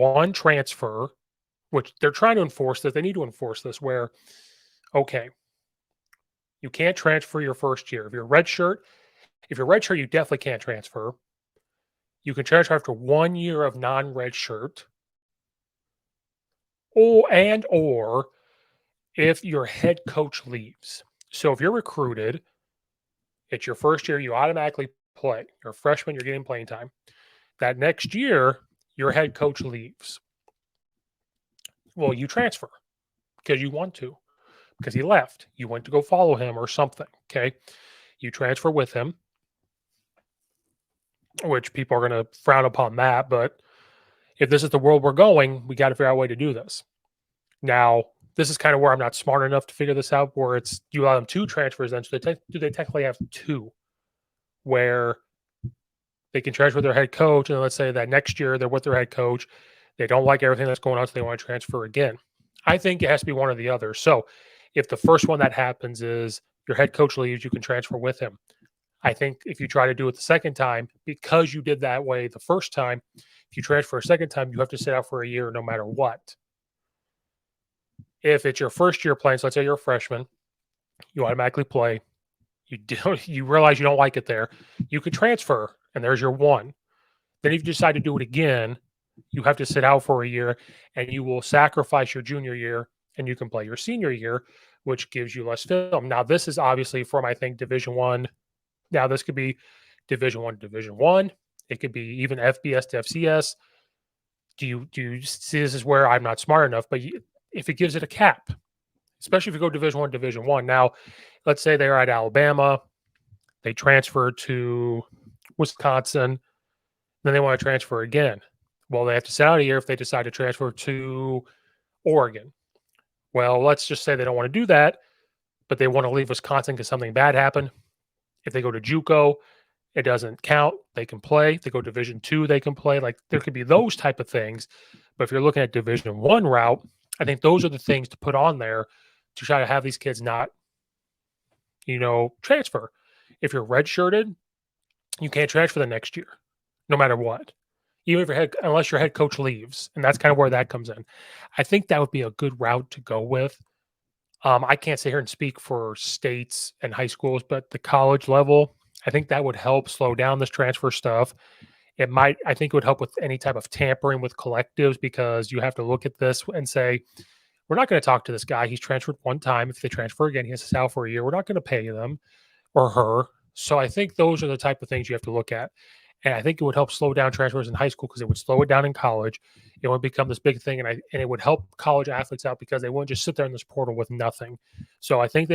one transfer, which they're trying to enforce this. They need to enforce this where, okay, you can't transfer your first year. If you're red shirt, you definitely can't transfer. You can transfer after 1 year of non-red shirt, or if your head coach leaves. So if you're recruited, it's your first year, you automatically play. You're a freshman, you're getting playing time. That next year, your head coach leaves. Well, you transfer because you want to, because he left. You went to go follow him or something. Okay. You transfer with him, which people are going to frown upon that. But if this is the world we're going, we got to figure out a way to do this. Now, this is kind of where I'm not smart enough to figure this out, where it's you allow them two transfers, then so do they technically have two where they can transfer their head coach, and let's say that next year they're with their head coach, they don't like everything that's going on, so they want to transfer again. I think it has to be one or the other. So if the first one that happens is your head coach leaves, you can transfer with him. I think if you try to do it the second time, because you did that way the first time, if you transfer a second time, you have to sit out for a year no matter what. If it's your first year playing, so let's say you're a freshman, you automatically play. You realize you don't like it there, you could transfer, and there's your one. Then if you decide to do it again, you have to sit out for a year, and you will sacrifice your junior year, and you can play your senior year, which gives you less film. Now, this is obviously from I think Division One. Now, this could be Division One to Division One. It could be even FBS to FCS. Do you see this is where I'm not smart enough? But if it gives it a cap, especially if you go Division One, Division One. Now, let's say they're at Alabama, they transfer to Wisconsin, then they want to transfer again. Well, they have to sit out a year if they decide to transfer to Oregon. Well, let's just say they don't want to do that, but they want to leave Wisconsin because something bad happened. If they go to JUCO, it doesn't count. They can play. If they go Division Two, they can play. Like there could be those type of things. But if you're looking at Division One route, I think those are the things to put on there to try to have these kids not, transfer. If you're redshirted, you can't transfer the next year, no matter what. Even if unless your head coach leaves, and that's kind of where that comes in. I think that would be a good route to go with. I can't sit here and speak for states and high schools, but the college level, I think that would help slow down this transfer stuff. I think it would help with any type of tampering with collectives because you have to look at this and say, we're not going to talk to this guy. He's transferred one time. If they transfer again, he has to sell for a year. We're not going to pay them or her. So I think those are the type of things you have to look at. And I think it would help slow down transfers in high school because it would slow it down in college. It would become this big thing, and it would help college athletes out because they wouldn't just sit there in this portal with nothing. So I think the